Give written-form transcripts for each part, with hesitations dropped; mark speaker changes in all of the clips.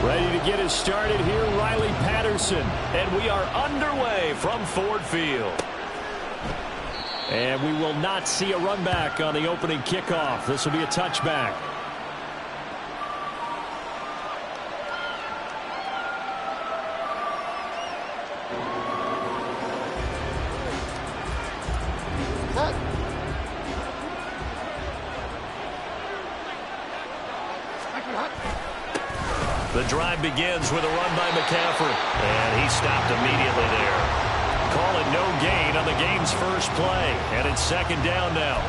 Speaker 1: Ready to get us started here, Riley Patterson. And we are underway from Ford Field. And we will not see a run back on the opening kickoff. This will be a touchback. The drive begins with a run by McCaffrey. And he stopped immediately there. Call it no gain on the game's first play. And it's second down now.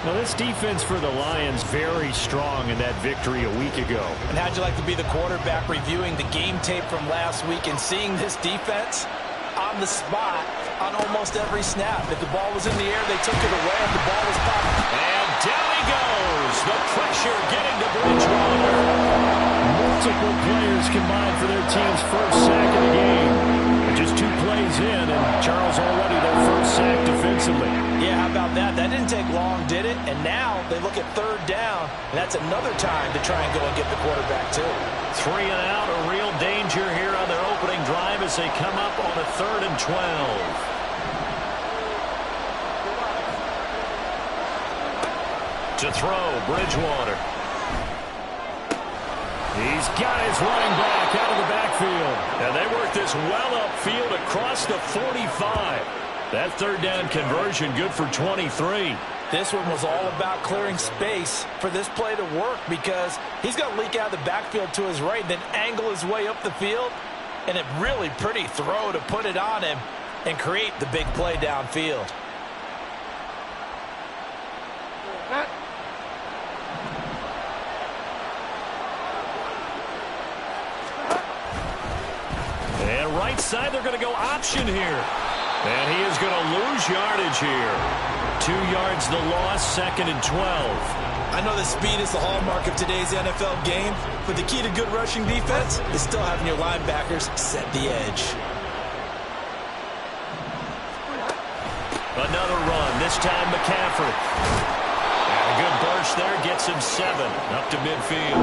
Speaker 1: Now this defense for the Lions very strong in that victory a week ago.
Speaker 2: And how'd you like to be the quarterback reviewing the game tape from last week and seeing this defense on the spot on almost every snap? If the ball was in the air, they took it away. If the ball was popped.
Speaker 1: And down he goes. The pressure getting to Bridgewater. Multiple players combined for their team's first sack of the game. And just 2 plays in, and Charles already their first sack defensively.
Speaker 2: Yeah, how about that? That didn't take long, did it? And now they look at third down, and that's another time to try and go and get the quarterback, too.
Speaker 1: 3 and out, a real danger here on their opening drive as they come up on a 3rd and 12. To throw, Bridgewater. He's got his running back out of the backfield. And they work this well upfield across the 45. That 3rd down conversion good for 23.
Speaker 2: This one was all about clearing space for this play to work because he's going to leak out of the backfield to his right, then angle his way up the field. And a really pretty throw to put it on him and create the big play downfield.
Speaker 1: And right side, they're going to go option here. And he is going to lose yardage here. 2 yards the loss, 2nd and 12.
Speaker 2: I know that speed is the hallmark of today's NFL game, but the key to good rushing defense is still having your linebackers set the edge.
Speaker 1: Another run, this time McCaffrey. And a good burst there, gets him 7 up to midfield.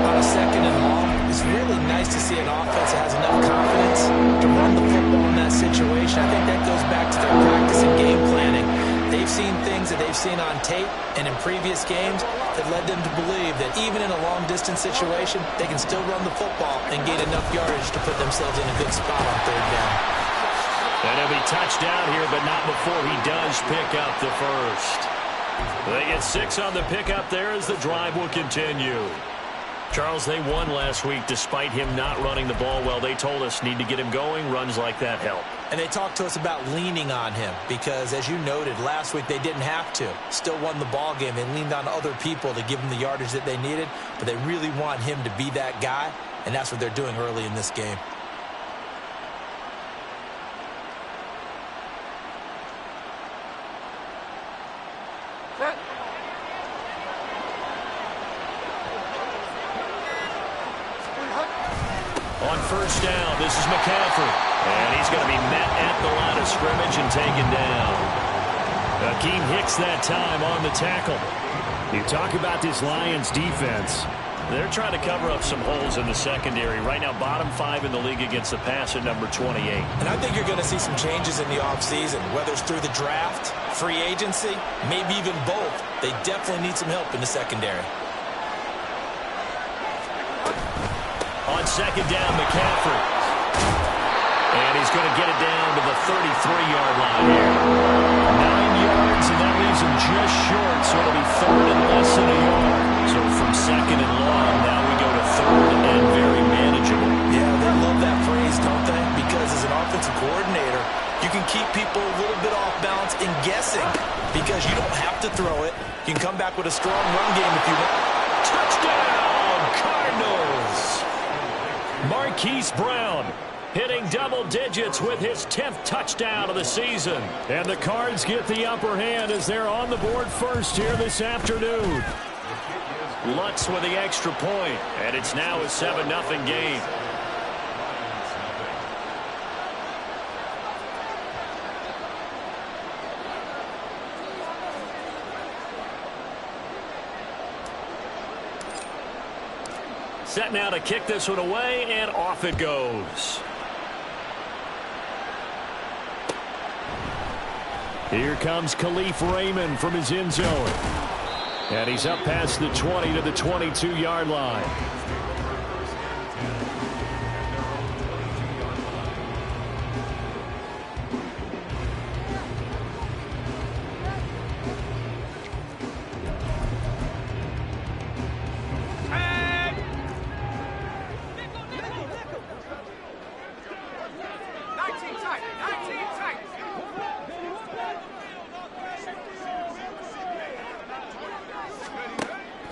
Speaker 2: On a 2nd and long, it's really nice to see an offense that has enough confidence to run the football in that situation. I think that goes back to their practice and game planning. They've seen things that they've seen on tape and in previous games that led them to believe that even in a long-distance situation, they can still run the football and gain enough yardage to put themselves in a good spot on 3rd down.
Speaker 1: And he'll be touchdown here, but not before he does pick up the first. They get 6 on the pickup there as the drive will continue. Charles, they won last week despite him not running the ball well. They told us need to get him going. Runs like that help.
Speaker 2: And they talked to us about leaning on him because, as you noted, last week they didn't have to. Still won the ball game. They leaned on other people to give them the yardage that they needed, but they really want him to be that guy, and that's what they're doing early in this game.
Speaker 1: On 1st down, this is McCaffrey. And he's going to be met at the line of scrimmage and taken down. Akeem Hicks that time on the tackle. You talk about this Lions defense. They're trying to cover up some holes in the secondary. Right now, bottom 5 in the league against the pass at number 28.
Speaker 2: And I think you're going to see some changes in the offseason, whether it's through the draft, free agency, maybe even both. They definitely need some help in the secondary.
Speaker 1: On 2nd down, McCaffrey. And he's going to get it down to the 33-yard line here. 9 yards, and that leaves him just short, so it'll be 3rd and less than a yard. So from 2nd and long, now we go to 3rd and very manageable.
Speaker 2: Yeah, they love that phrase, don't they? Because as an offensive coordinator, you can keep people a little bit off balance and guessing because you don't have to throw it. You can come back with a strong run game if you want.
Speaker 1: Touchdown, Cardinals! Marquise Brown hitting double digits with his 10th touchdown of the season. And the Cards get the upper hand as they're on the board first here this afternoon. Lutz with the extra point, and it's now a 7-0 game. Set now to kick this one away, and off it goes. Here comes Khalif Raymond from his end zone. And he's up past the 20 to the 22-yard line.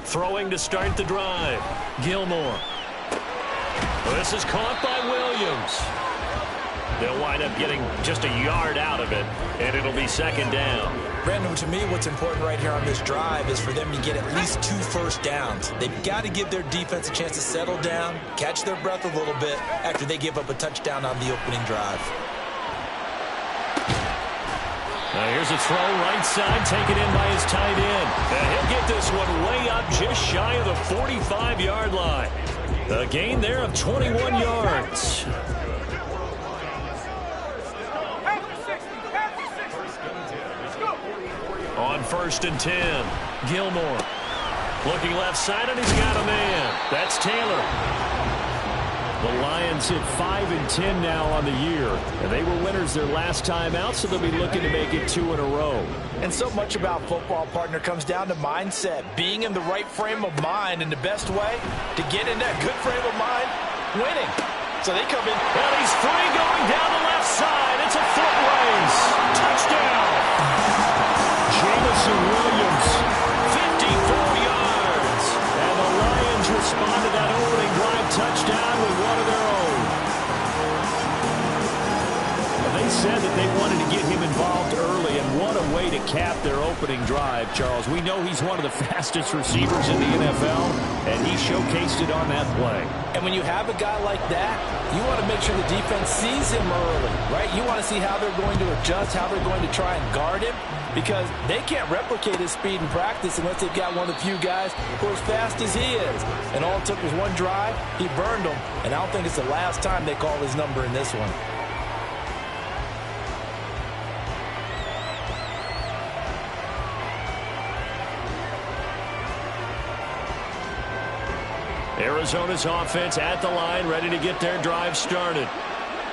Speaker 1: Throwing to start the drive. Gilmore. This is caught by Williams. They'll wind up getting just a yard out of it, and it'll be second down.
Speaker 2: Brandon, to me, what's important right here on this drive is for them to get at least 2 first downs. They've got to give their defense a chance to settle down, catch their breath a little bit after they give up a touchdown on the opening drive.
Speaker 1: Now here's a throw right side, taken in by his tight end. And he'll get this one way up just shy of the 45-yard line. A gain there of 21 yards. On 1st and 10, Gilmore. Looking left side, and he's got a man. That's Taylor. The Lions hit 5 and 10 now on the year, and they were winners their last time out, so they'll be looking to make it 2 in a row.
Speaker 2: And so much about football, partner, comes down to mindset, being in the right frame of mind, and the best way to get in that good frame of mind, winning. So they come in.
Speaker 1: And he's free going down the left side. It's a foot race. Touchdown. Jameson Williams, 54 yards. And the Lions respond to that opening drive touchdown with one of their own. And they said that they wanted to get him involved early, and what a way to cap their opening drive, Charles. We know he's one of the fastest receivers in the NFL, and he showcased it on that play.
Speaker 2: And when you have a guy like that, you want to make sure the defense sees him early, right? You want to see how they're going to adjust, how they're going to try and guard him, because they can't replicate his speed in practice unless they've got one of the few guys who are as fast as he is. And all it took was one drive. He burned them, and I don't think it's the last time they call his number in this one.
Speaker 1: Arizona's offense at the line, ready to get their drive started.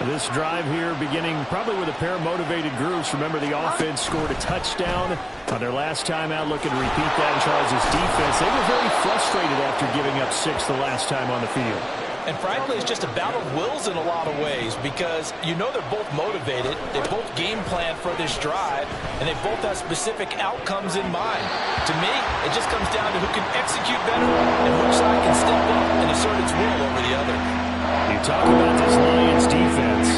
Speaker 1: This drive here beginning probably with a pair of motivated groups. Remember, the offense scored a touchdown on their last time out, looking to repeat that in Charles' defense. They were very frustrated after giving up 6 the last time on the field.
Speaker 2: And frankly, it's just a battle of wills in a lot of ways, because you know they're both motivated, they both game plan for this drive, and they both have specific outcomes in mind. To me, it just comes down to who can execute better and which side can step up and assert its will over the other.
Speaker 1: You talk about this Lions defense.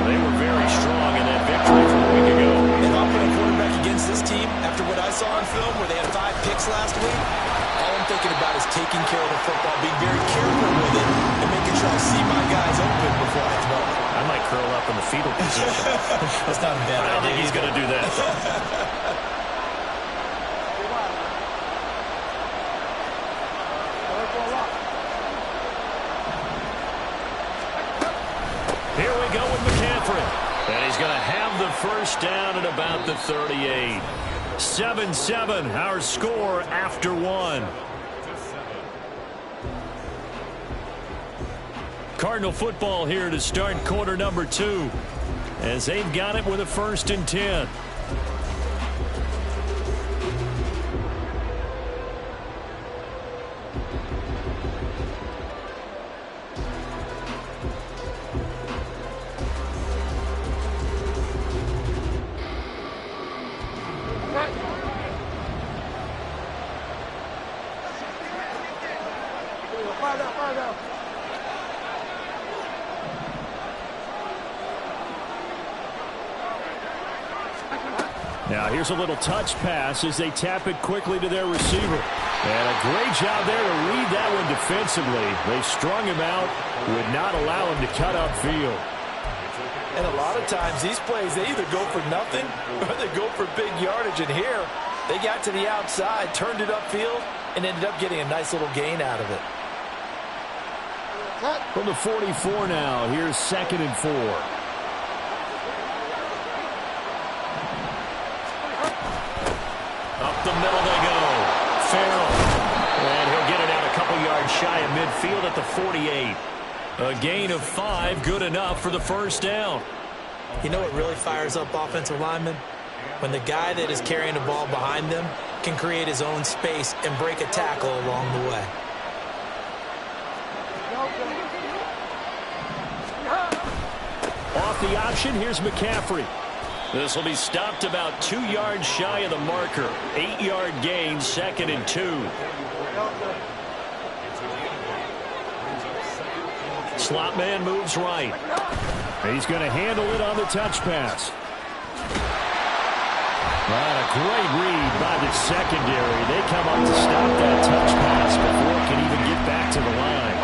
Speaker 1: They were very strong in that victory from a week ago.
Speaker 2: If I'm putting a quarterback against this team, after what I saw on film where they had 5 picks last week, all I'm thinking about is taking care of the football, being very careful with it, and making sure I see my guys open before I throw it.
Speaker 1: I might curl up in the fetal position.
Speaker 2: That's not a bad idea.
Speaker 1: I don't think he's going to do that. Here we go with McCaffrey. And he's going to have the first down at about the 38. 7-7, our score after 1. Cardinal football here to start quarter number 2, as they've got it with a 1st and 10. Now here's a little touch pass as they tap it quickly to their receiver. And a great job there to read that one defensively. They strung him out, would not allow him to cut upfield.
Speaker 2: And a lot of times these plays, they either go for nothing or they go for big yardage. And here, they got to the outside, turned it upfield, and ended up getting a nice little gain out of it.
Speaker 1: From the 44 now, here's 2nd and 4. Up the middle they go. Farrell. And he'll get it out a couple yards shy of midfield at the 48. A gain of 5, good enough for the first down.
Speaker 2: You know what really fires up offensive linemen? When the guy that is carrying the ball behind them can create his own space and break a tackle along the way.
Speaker 1: Off the option, here's McCaffrey. This will be stopped about 2 yards shy of the marker. 8-yard gain, 2nd and 2. Slot man moves right. He's going to handle it on the touch pass. A great read by the secondary. They come up to stop that touch pass before it can even get back to the line.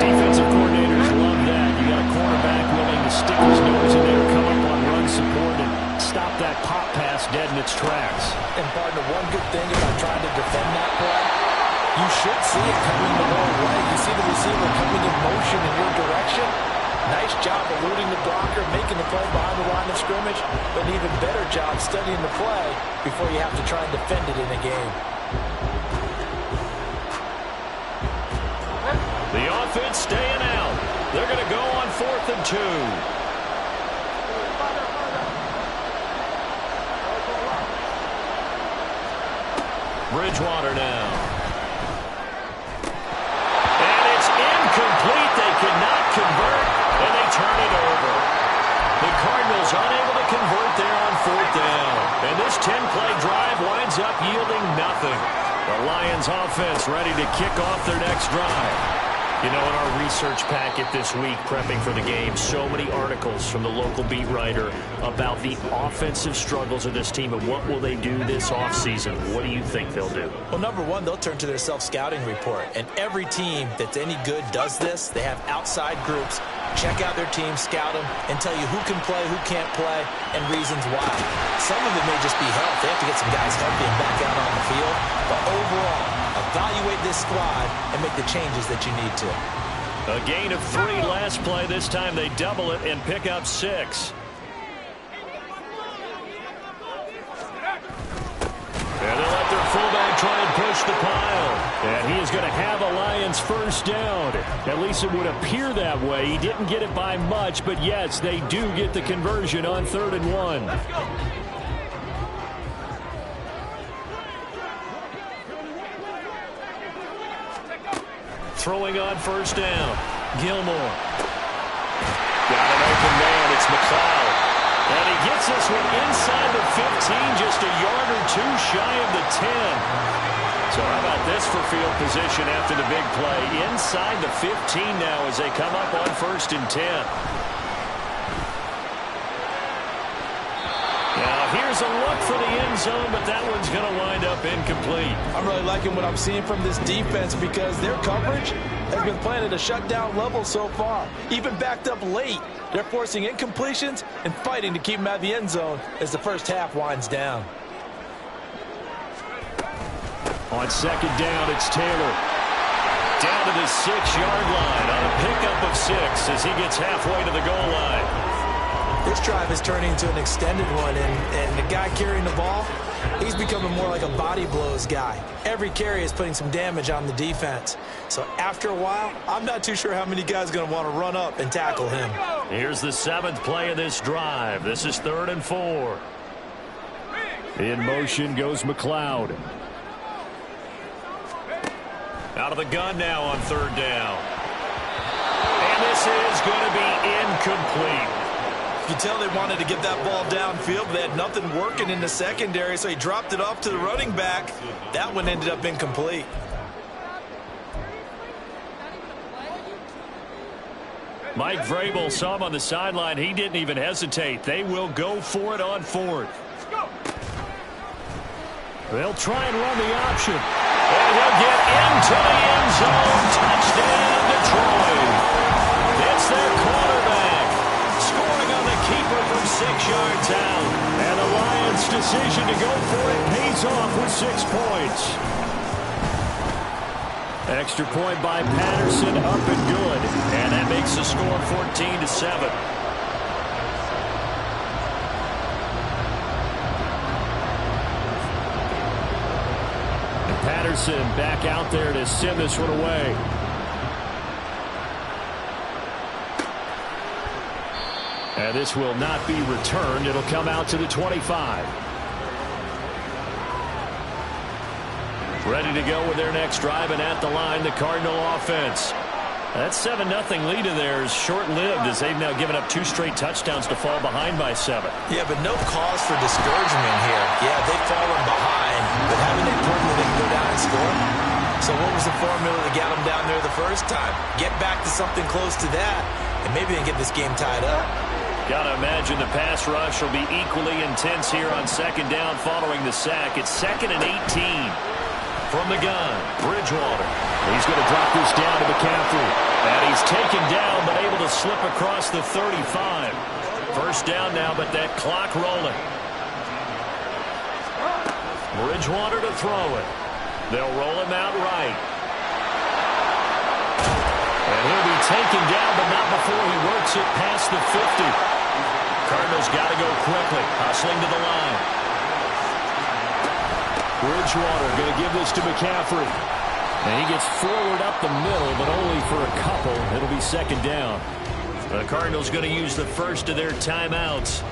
Speaker 1: Defensive coordinators love that. You got a cornerback willing to stick his nose in there, come up on run support, and stop that pop pass dead in its tracks.
Speaker 2: And partner, one good thing about trying to defend that play, you should see it coming the wrong way. You see the receiver coming in motion in your direction. Nice job eluding the blocker, making the play behind the line of scrimmage, but an even better job studying the play before you have to try and defend it in a game.
Speaker 1: The offense staying out. They're going to go on 4th and 2. Bridgewater now. And it's incomplete. They could not convert, and they turn it over. The Cardinals unable to convert there on 4th down. And this 10-play drive winds up yielding nothing. The Lions offense ready to kick off their next drive. You know, in our research packet this week, prepping for the game, so many articles from the local beat writer about the offensive struggles of this team and what will they do this offseason. What do you think they'll do?
Speaker 2: Well, number one, they'll turn to their self-scouting report. And every team that's any good does this. They have outside groups, check out their team, scout them, and tell you who can play, who can't play, and reasons why. Some of it may just be health. They have to get some guys healthy and back out on the field. But overall, evaluate this squad and make the changes that you need to.
Speaker 1: A gain of 3 last play. This time they double it and pick up 6. And they'll let their fullback try and push the pile. And he is going to have a Lions first down. At least it would appear that way. He didn't get it by much, but yes, they do get the conversion on 3rd and 1. Throwing on first down. Gilmore. Got an open man. It's McLeod. And he gets this one inside the 15, just a yard or 2 shy of the 10. So how about this for field position after the big play? Inside the 15 now as they come up on 1st and 10. Here's a look for the end zone, but that one's going to wind up incomplete.
Speaker 2: I'm really liking what I'm seeing from this defense because their coverage has been playing at a shutdown level so far. Even backed up late, they're forcing incompletions and fighting to keep them out of the end zone as the first half winds down.
Speaker 1: On 2nd down, it's Taylor. Down to the 6-yard line on a pickup of 6 as he gets halfway to the goal line.
Speaker 2: This drive is turning into an extended one, and the guy carrying the ball, he's becoming more like a body blows guy. Every carry is putting some damage on the defense. So after a while, I'm not too sure how many guys are going to want to run up and tackle him.
Speaker 1: Here's the 7th play of this drive. This is 3rd and 4. In motion goes McLeod. Out of the gun now on 3rd down. And this is going to be incomplete.
Speaker 2: You can tell they wanted to get that ball downfield, but they had nothing working in the secondary, so he dropped it off to the running back. That one ended up incomplete.
Speaker 1: Mike Vrabel saw him on the sideline. He didn't even hesitate. They will go for it on 4th. They'll try and run the option. And he'll get into the end zone. Touchdown, Detroit. It's their quarterback. Scoring on the keeper from 6 yards out. And the Lions' decision to go for it pays off with 6 points. Extra point by Patterson, up and good. And that makes the score 14-7. And Patterson back out there to send this one away. And this will not be returned. It'll come out to the 25. Ready to go with their next drive, and at the line, the Cardinal offense. That 7-0 lead of theirs short-lived as they've now given up 2 straight touchdowns to fall behind by 7.
Speaker 2: Yeah, but no cause for discouragement here. Yeah, they've fallen behind, but haven't they proven that they can go down and score? So what was the formula that got them down there the first time? Get back to something close to that, and maybe they can get this game tied up.
Speaker 1: Got to imagine the pass rush will be equally intense here on second down following the sack. It's 2nd and 18. From the gun, Bridgewater. He's going to drop this down to McCaffrey. And he's taken down, but able to slip across the 35. First down now, but that clock rolling. Bridgewater to throw it. They'll roll him out right. And he'll be taken down, but not before he works it past the 50. Cardinals got to go quickly, hustling to the line. Bridgewater going to give this to McCaffrey. And he gets forward up the middle, but only for a couple. It'll be second down. The Cardinals going to use the first of their timeouts,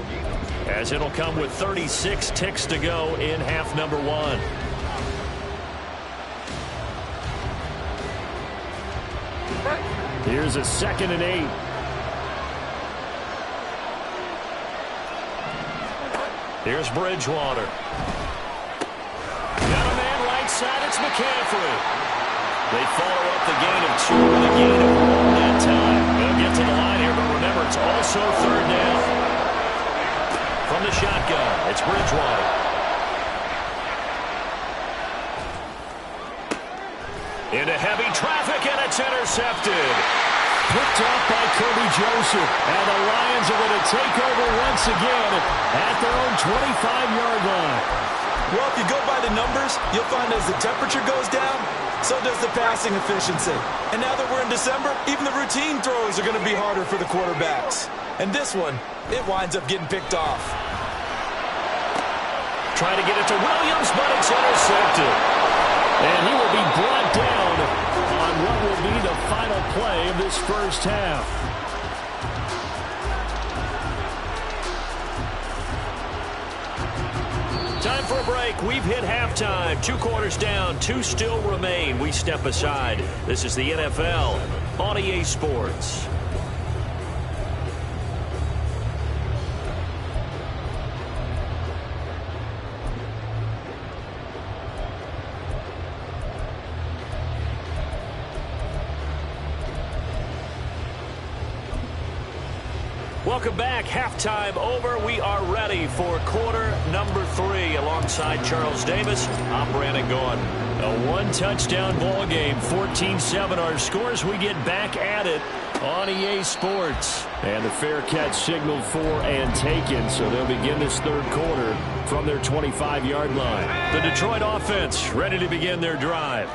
Speaker 1: as it'll come with 36 ticks to go in half number 1. Here's a 2nd and 8. Here's Bridgewater. Got a man right side. It's McCaffrey. They follow up the gain of 2 with a gain of 1 that time. They'll get to the line here, but remember, it's also third down. From the shotgun, it's Bridgewater. Into heavy traffic, and it's intercepted. Picked off by Kirby Joseph. And the Lions are going to take over once again at their own 25-yard line.
Speaker 2: Well, if you go by the numbers, you'll find as the temperature goes down, so does the passing efficiency. And now that we're in December, even the routine throws are going to be harder for the quarterbacks. And this one, it winds up getting picked off.
Speaker 1: Trying to get it to Williams, but it's intercepted. And he will be brought down on what will be the final play of this first half. Time for a break. We've hit halftime. 2 quarters down. 2 still remain. We step aside. This is the NFL on EA Sports. Welcome back. Halftime over. We are ready for quarter number 3 alongside Charles Davis. I'm Brandon Gaudin. A 1-touchdown ball game. 14-7 our scores. We get back at it on EA Sports. And the fair catch signaled for and taken. So they'll begin this third quarter from their 25-yard line. The Detroit offense ready to begin their drive.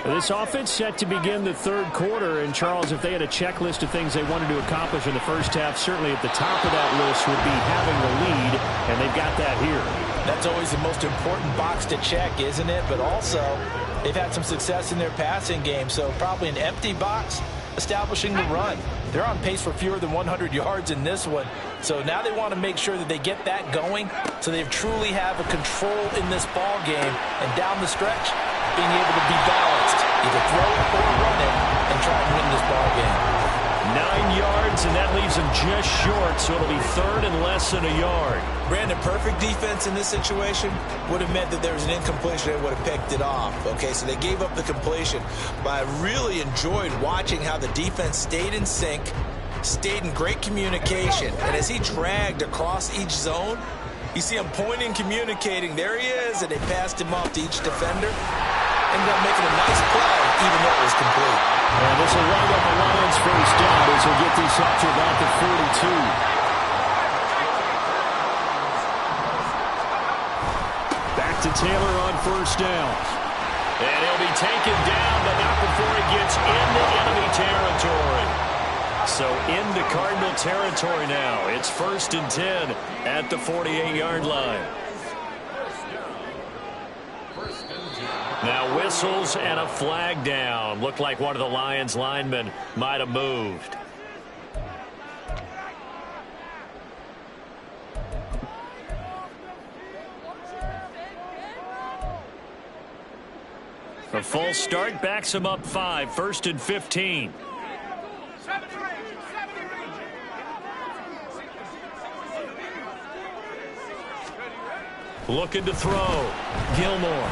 Speaker 1: This offense set to begin the third quarter. And, Charles, if they had a checklist of things they wanted to accomplish in the first half, certainly at the top of that list would be having the lead, and they've got that here.
Speaker 2: That's always the most important box to check, isn't it? But also, they've had some success in their passing game, so probably an empty box establishing the run. They're on pace for fewer than 100 yards in this one. So now they want to make sure that they get that going so they truly have a control in this ball game. And down the stretch, being able to be balanced, either throw it or run it, and try and win this ball game.
Speaker 1: 9 yards, and that leaves them just short, so it'll be third and less than a yard.
Speaker 2: Brandon, perfect defense in this situation would have meant that there was an incompletion and would have picked it off. Okay, so they gave up the completion, but I really enjoyed watching how the defense stayed in sync, stayed in great communication, and as he dragged across each zone, you see him pointing, communicating. There he is, and they passed him off to each defender. Ended up making a nice play, even though it was complete.
Speaker 1: And this will wind up the Lions first down as he'll get this up to about the 42. Back to Taylor on first down. And he'll be taken down, but not before So into Cardinal territory now. It's 1st and 10 at the 48-yard line. Now whistles and a flag down. Looked like one of the Lions linemen might have moved. A full start backs him up 5, 1st and 15. Looking to throw. Gilmore.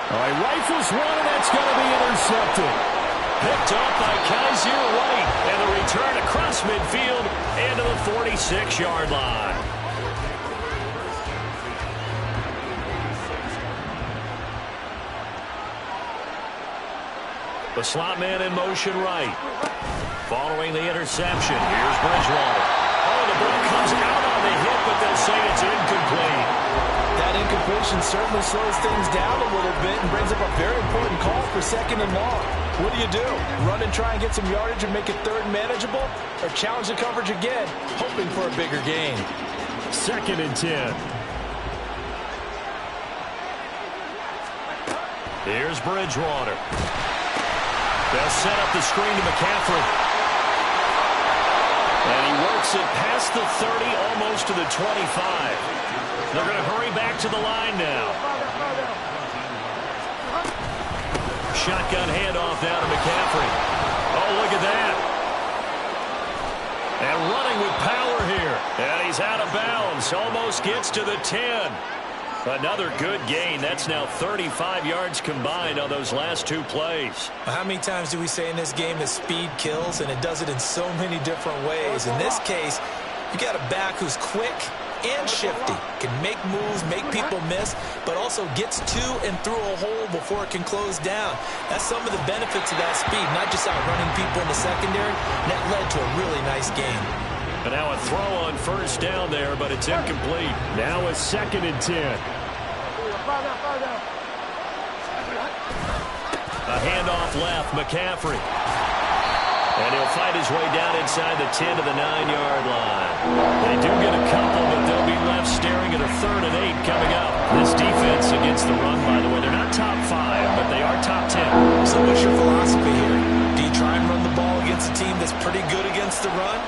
Speaker 1: All right, rifles one, and that's going to be intercepted. Picked up by Kaiser White, and the return across midfield into the 46-yard line. The slot man in motion right. Following the interception, here's Bridgewater. Oh, the ball comes out on the hit, but they'll say it's incomplete.
Speaker 2: That incompletion certainly slows things down a little bit and brings up a very important call for 2nd and long. What do? Run and try and get some yardage and make it 3rd and manageable? Or challenge the coverage again, hoping for a bigger gain?
Speaker 1: 2nd and 10. Here's Bridgewater. They'll set up the screen to McCaffrey. And he works it past the 30, almost to the 25. They're going to hurry back to the line now. Shotgun handoff down to McCaffrey. Oh, look at that. And running with power here. And he's out of bounds. Almost gets to the 10. Another good gain. That's now 35 yards combined on those last 2 plays.
Speaker 2: How many times do we say in this game that speed kills, and it does it in so many different ways? In this case, you got a back who's quick and shifty, can make moves, make people miss, but also gets to and through a hole before it can close down. That's some of the benefits of that speed, not just outrunning people in the secondary. And that led to a really nice game.
Speaker 1: And now a throw on 1st down there, but it's incomplete. Now a 2nd and 10. A handoff left, McCaffrey. And he'll fight his way down inside the 10 to the 9-yard line. They do get a couple, but they'll be left staring at a 3rd and 8 coming up. This defense against the run, by the way, they're not top 5, but they are top 10.
Speaker 2: So what's your philosophy here? Do you try and run the ball against a team that's pretty good against the run?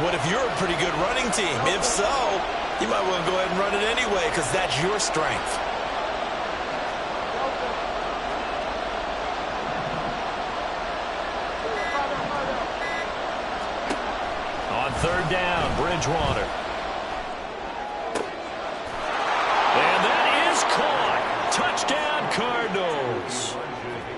Speaker 2: What if you're a pretty good running team? If so, you might want to go ahead and run it anyway because that's your strength.
Speaker 1: On 3rd down, Bridgewater. And that is caught. Touchdown, Cardinals.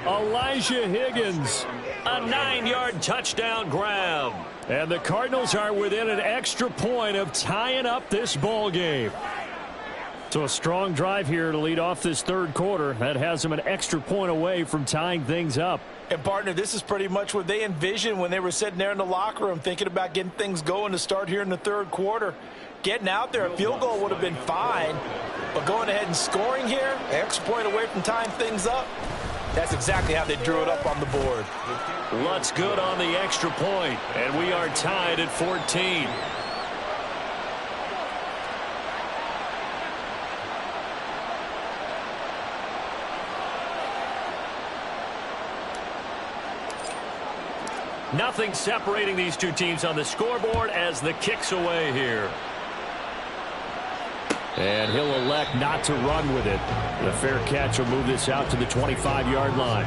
Speaker 1: Elijah Higgins, a 9-yard touchdown grab. And the Cardinals are within an extra point of tying up this ball game. So a strong drive here to lead off this 3rd quarter. That has them an extra point away from tying things up.
Speaker 2: And, partner, this is pretty much what they envisioned when they were sitting there in the locker room thinking about getting things going to start here in the 3rd quarter. Getting out there, a field goal would have been fine. But going ahead and scoring here, extra point away from tying things up, that's exactly how they drew it up on the board.
Speaker 1: Lutz good on the extra point, and we are tied at 14. Nothing separating these two teams on the scoreboard as the kick's away here. And he'll elect not to run with it. The fair catch will move this out to the 25-yard line.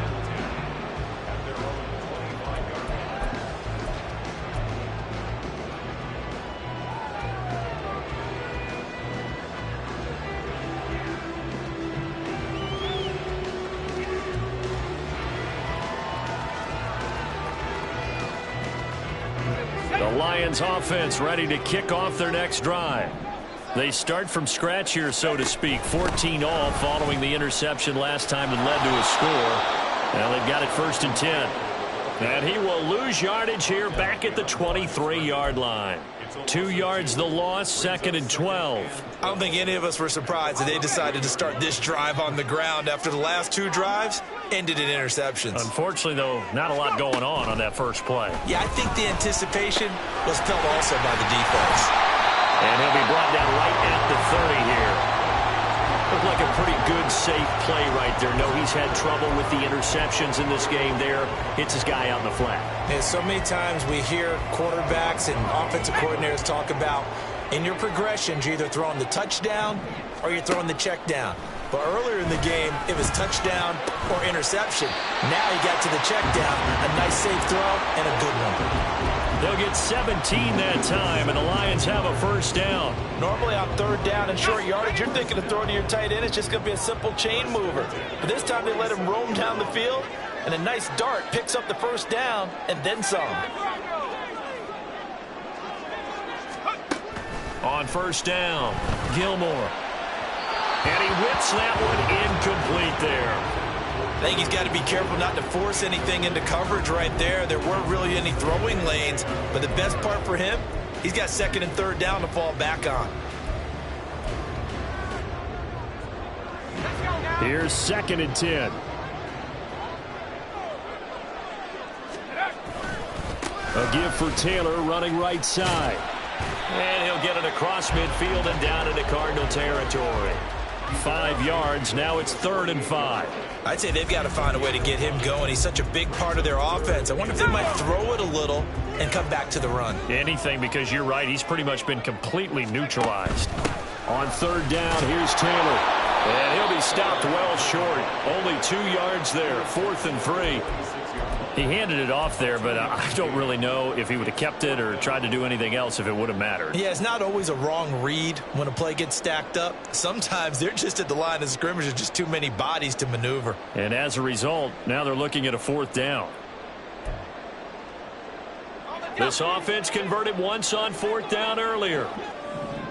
Speaker 1: The Lions offense ready to kick off their next drive. They start from scratch here, so to speak. 14 all following the interception last time that led to a score. Now they've got it 1st and 10. And he will lose yardage here back at the 23-yard line. 2 yards the loss, 2nd and 12.
Speaker 2: I don't think any of us were surprised that they decided to start this drive on the ground after the last 2 drives ended in interceptions.
Speaker 1: Unfortunately, though, not a lot going on that first play.
Speaker 2: Yeah, I think the anticipation was felt also by the defense.
Speaker 1: And he'll be brought down right at the 30 here. Looked like a pretty good, safe play right there. No, he's had trouble with the interceptions in this game there. Hits his guy out in the flat.
Speaker 2: And so many times we hear quarterbacks and offensive coordinators talk about in your progressions, you're either throwing the touchdown or you're throwing the check down. But earlier in the game, it was touchdown or interception. Now he got to the check down. A nice safe throw and a good one.
Speaker 1: They'll get 17 that time, and the Lions have a first down.
Speaker 2: Normally on 3rd down and short yardage, you're thinking of throwing to your tight end. It's just going to be a simple chain mover. But this time they let him roam down the field, and a nice dart picks up the first down and then some.
Speaker 1: On first down, Gilmore. And he whips that one incomplete there.
Speaker 2: I think he's got to be careful not to force anything into coverage right there. There weren't really any throwing lanes, but the best part for him, he's got 2nd and 3rd down to fall back on.
Speaker 1: Here's 2nd and 10. A give for Taylor running right side. And he'll get it across midfield and down into Cardinal territory. 5 yards. Now it's 3rd and 5.
Speaker 2: I'd say they've got to find a way to get him going. He's such a big part of their offense. I wonder if they might throw it a little and come back to the run.
Speaker 1: Anything, because you're right. He's pretty much been completely neutralized. On 3rd down, here's Taylor. And he'll be stopped well short. Only 2 yards there. 4th and 3. He handed it off there, but I don't really know if he would have kept it or tried to do anything else if it would have mattered.
Speaker 2: Yeah, it's not always a wrong read when a play gets stacked up. Sometimes they're just at the line of scrimmage. There's just too many bodies to maneuver.
Speaker 1: And as a result, now they're looking at a 4th down. This offense converted once on 4th down earlier.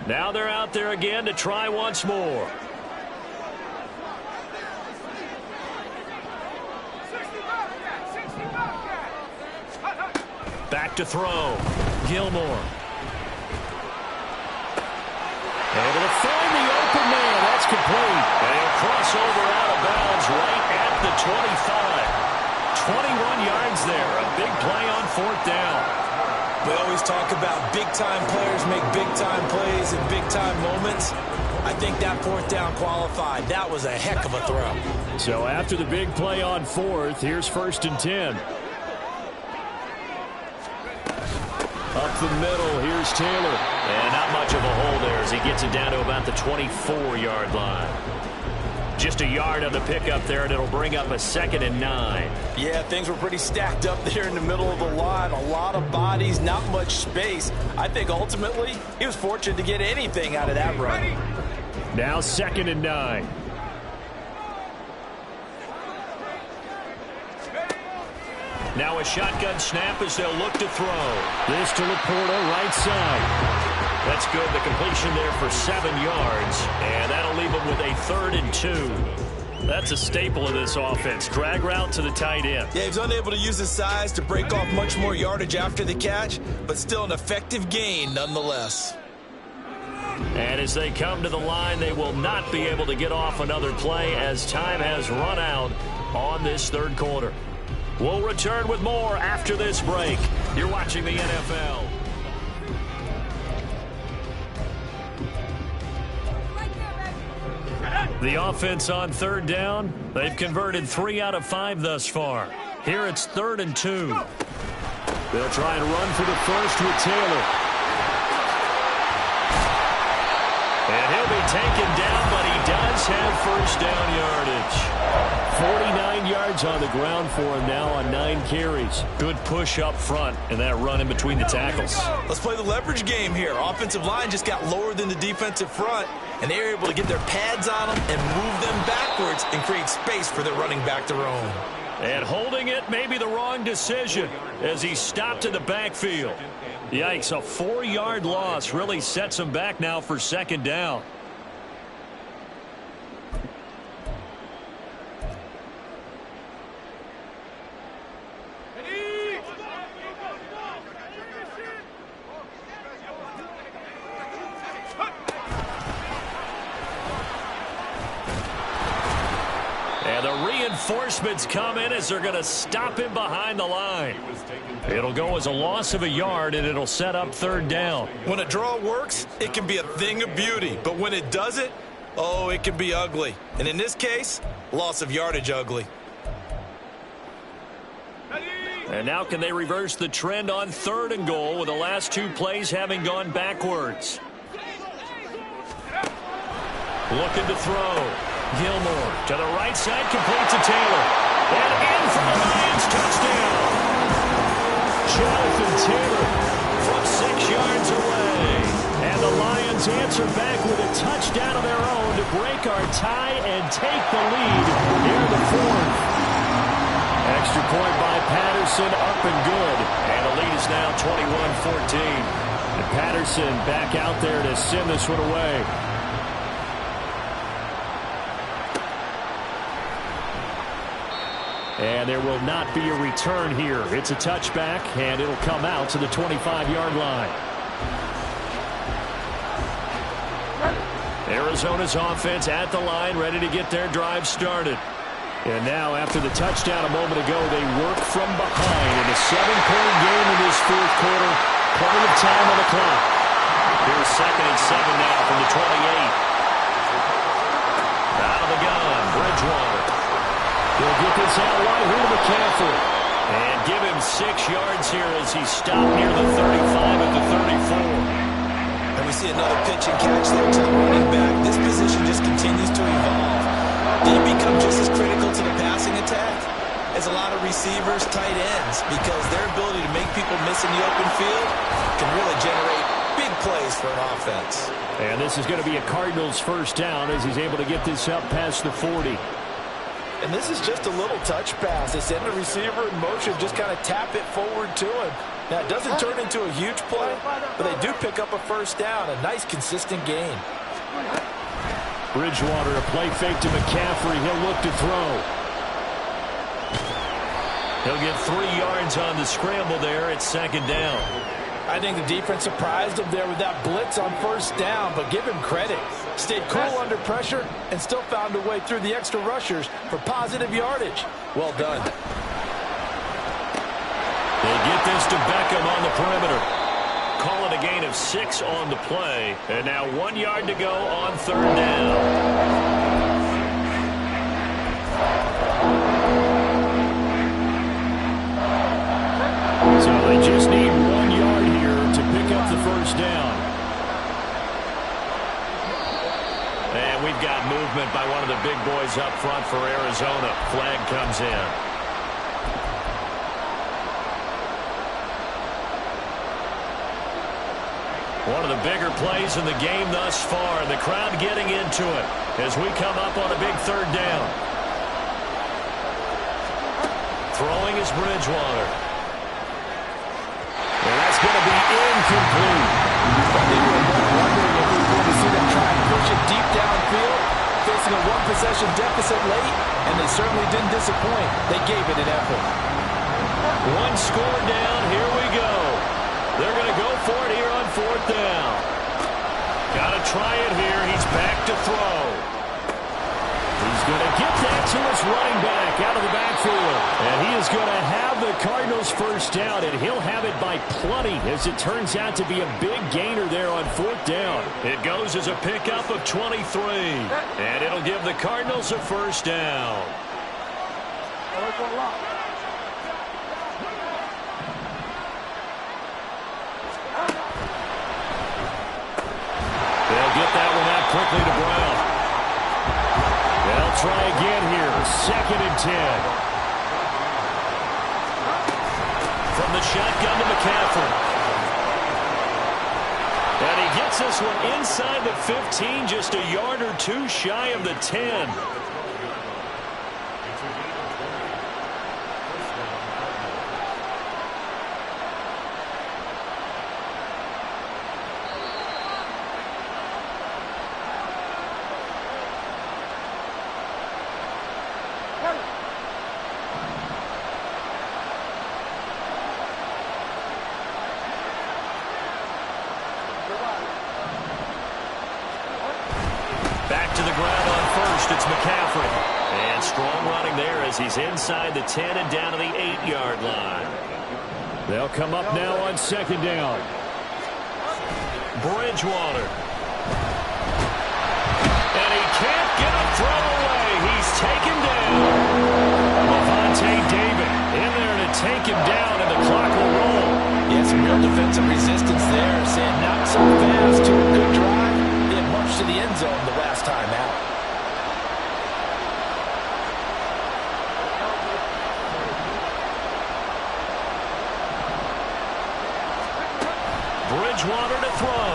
Speaker 1: Now they're out there again to try once more. Back to throw. Gilmore. Able to find the open man. That's complete. And he'll cross over out of bounds right at the 25. 21 yards there. A big play on 4th down.
Speaker 2: We always talk about big-time players make big-time plays in big-time moments. I think that 4th down qualified. That was a heck of a throw.
Speaker 1: So after the big play on 4th, here's 1st and 10. Up the middle, here's Taylor. And not much of a hole there as he gets it down to about the 24-yard line. Just a yard on the pickup there, and it'll bring up a 2nd and 9.
Speaker 2: Yeah, things were pretty stacked up there in the middle of the line. A lot of bodies, not much space. I think ultimately he was fortunate to get anything out of that run.
Speaker 1: Now 2nd and 9. Now a shotgun snap as they'll look to throw. This to Laporta, right side. That's good. The completion there for 7 yards. And that'll leave them with a 3rd and 2. That's a staple of this offense. Drag route to the tight end.
Speaker 2: Yeah, he's unable to use his size to break off much more yardage after the catch, but still an effective gain nonetheless.
Speaker 1: And as they come to the line, they will not be able to get off another play as time has run out on this 3rd quarter. We'll return with more after this break. You're watching the NFL. The offense on 3rd down. They've converted 3 out of 5 thus far. Here it's 3rd and 2. They'll try and run for the first with Taylor. And he'll be taken down, but he does have first down yardage. 49 yards on the ground for him now on 9 carries. Good push up front and that run in between the tackles.
Speaker 2: Let's play the leverage game here. Offensive line just got lower than the defensive front, and they were able to get their pads on them and move them backwards and create space for their running back to roam.
Speaker 1: And holding it may be the wrong decision as he stopped in the backfield. Yikes, a 4-yard loss really sets him back now for 2nd down. reinforcements come in as they're going to stop him behind the line. It'll go as a loss of a yard, and it'll set up third down.
Speaker 2: When a draw works, it can be a thing of beauty. But when it doesn't, oh, it can be ugly. And in this case, loss of yardage ugly.
Speaker 1: And now can they reverse the trend on 3rd and goal with the last 2 plays having gone backwards? Looking to throw. Gilmore to the right side, complete to Taylor. And in for the Lions, touchdown. Jonathan Taylor from 6 yards away. And the Lions answer back with a touchdown of their own to break our tie and take the lead near the 4th. Extra point by Patterson, up and good. And the lead is now 21-14. And Patterson back out there to send this one away. And there will not be a return here. It's a touchback, and it'll come out to the 25-yard line. Arizona's offense at the line, ready to get their drive started. And now, after the touchdown a moment ago, they work from behind in a 7-point game in this 4th quarter. Plenty of time on the clock. Here's 2nd and 7 now from the 28. Out of the gun, Bridgewater. He'll get this out wide here to McCaffrey. And give him 6 yards here as he stopped near the 35 at the 34.
Speaker 2: And we see another pitch and catch there to the running back. This position just continues to evolve. They become just as critical to the passing attack as a lot of receivers, tight ends, because their ability to make people miss in the open field can really generate big plays for an offense.
Speaker 1: And this is going to be a Cardinals first down as he's able to get this up past the 40.
Speaker 3: And this is just a little touch pass. They send the receiver in motion, just kind of tap it forward to him. Now, it doesn't turn into a huge play, but they do pick up a first down, a nice, consistent gain.
Speaker 1: Bridgewater, a play fake to McCaffrey. He'll look to throw. He'll get 3 yards on the scramble there. It's 2nd down.
Speaker 3: I think the defense surprised him there with that blitz on first down, but give him credit. Stayed cool under pressure and still found a way through the extra rushers for positive yardage. Well done.
Speaker 1: They get this to Beckham on the perimeter. Call it a gain of 6 on the play. And now 1 yard to go on 3rd down. So they just need 1 yard here to pick up the first down. And we've got movement by one of the big boys up front for Arizona. Flag comes in. One of the bigger plays in the game thus far, and the crowd getting into it as we come up on a big 3rd down. Throwing is Bridgewater. And that's going to be incomplete.
Speaker 3: But they were wondering if we were going to see them try and push it deep downfield, facing a 1-possession deficit late, and they certainly didn't disappoint. They gave it an effort.
Speaker 1: 1 score down. Here we go. They're going to go for it here on 4th down. Got to try it here. He's back to throw. He's going to get that to his running back out of the backfield. And he is going to have the Cardinals first down, and he'll have it by plenty as it turns out to be a big gainer there on 4th down. It goes as a pickup of 23, and it'll give the Cardinals a first down. They'll get that one out quickly to Brown. They'll try again here. 2nd and 10. From the shotgun to McCaffrey. And he gets this one inside the 15, just a yard or 2 shy of the 10. Back to the ground on first. It's McCaffrey. as he's inside the 10 and down to the 8-yard line.
Speaker 4: They'll come up now on second down.
Speaker 1: Bridgewater. And he can't get a throw away. He's taken down. Lavonte David in there to take him down, and the clock will roll.
Speaker 2: Yeah, some real defensive resistance there. Saying not so fast to a good drive. They had marched to the end zone the last time out.
Speaker 1: Bridgewater to throw.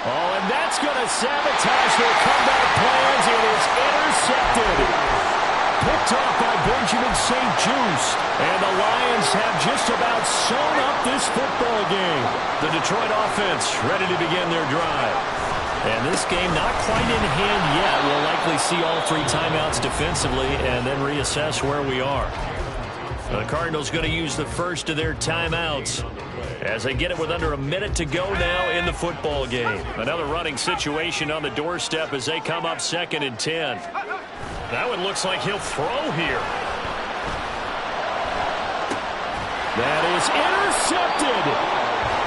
Speaker 1: Oh, and that's going to sabotage their comeback plans. It is intercepted. Picked off by Benjamin St-Juste. And the Lions have just about sewn up this football game. The Detroit offense ready to begin their drive. And this game not quite in hand yet. We'll likely see all 3 timeouts defensively and then reassess where we are. The Cardinals going to use the first of their timeouts as they get it with under a minute to go now in the football game. Another running situation on the doorstep as they come up 2nd and 10. That one looks like he'll throw here. That is intercepted.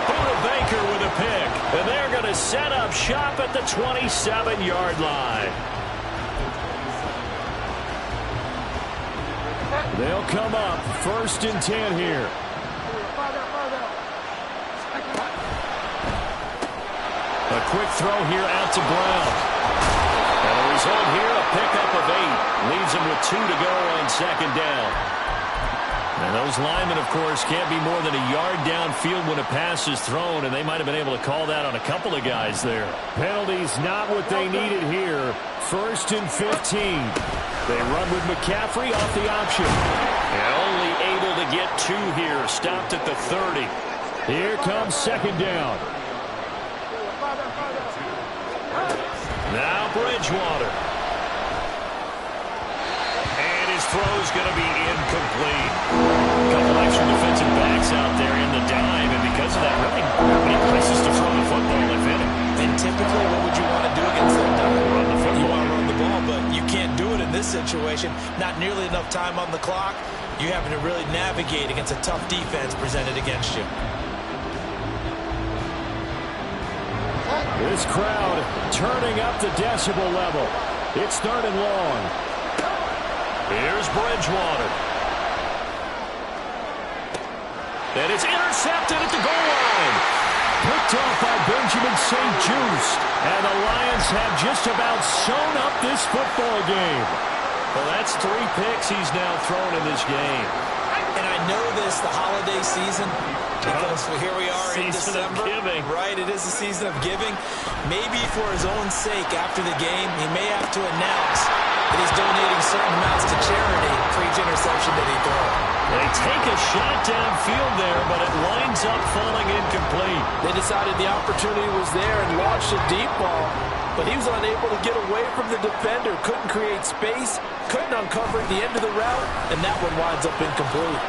Speaker 1: Buda Baker with a pick. And they're going to set up shop at the 27-yard line.
Speaker 4: They'll come up 1st and 10 here.
Speaker 1: A quick throw here out to Brown. And the result here, a pickup of 8. Leaves him with 2 to go on 2nd down. And those linemen, of course, can't be more than a yard downfield when a pass is thrown, and they might have been able to call that on a couple of guys there.
Speaker 4: Penalties not what they needed here. 1st and 15. They run with McCaffrey off the option.
Speaker 1: And only able to get 2 here. Stopped at the 30.
Speaker 4: Here comes 2nd down.
Speaker 1: Now Bridgewater. And his throw's going to be incomplete. A couple extra defensive backs out there in the dime, and because of that, really not many places to throw the football, if any.
Speaker 2: And typically, what would you want to do against that dime?
Speaker 1: Run the football.
Speaker 2: You want to run the ball, but you can't do it in this situation. Not nearly enough time on the clock. You're having to really navigate against a tough defense presented against you.
Speaker 4: This crowd turning up the decibel level. It's 3rd and long.
Speaker 1: Here's Bridgewater. And it's intercepted at the goal line.
Speaker 4: Picked off by Benjamin St-Juste. And the Lions have just about sewn up this football game.
Speaker 1: Well, that's 3 picks he's now thrown in this game.
Speaker 2: And I know this, the holiday season, because here we are in December.
Speaker 1: Giving.
Speaker 2: Right, it is the season of giving. Maybe for his own sake after the game, he may have to announce that he's donating certain amounts to charity for each interception that he throws.
Speaker 1: They take a shot downfield there, but it winds up falling incomplete.
Speaker 3: They decided the opportunity was there and launched a deep ball, but he was unable to get away from the defender, couldn't create space, couldn't uncover at the end of the route, and that one winds up incomplete.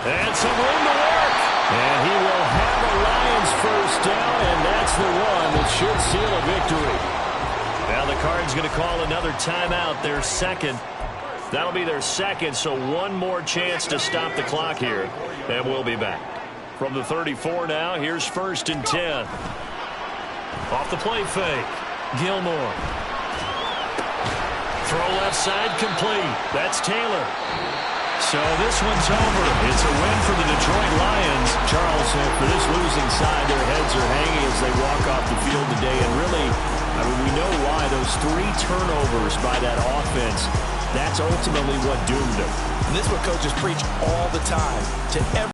Speaker 1: And some room to work.
Speaker 4: And he will have a Lions first down, and that's the one that should seal a victory.
Speaker 1: Now the Cards going to call another timeout, their 2nd. That'll be their 2nd, so one more chance to stop the clock here, and we'll be back. From the 34 now, here's 1st and 10. Off the play fake. Gilmore. Throw left side complete. That's Taylor. So this one's over. It's a win for the Detroit Lions.
Speaker 4: Charles, for this losing side, their heads are hanging as they walk off the field today. And really, I mean, we know why. Those 3 turnovers by that offense, that's ultimately what doomed them.
Speaker 2: And this is what coaches preach all the time to every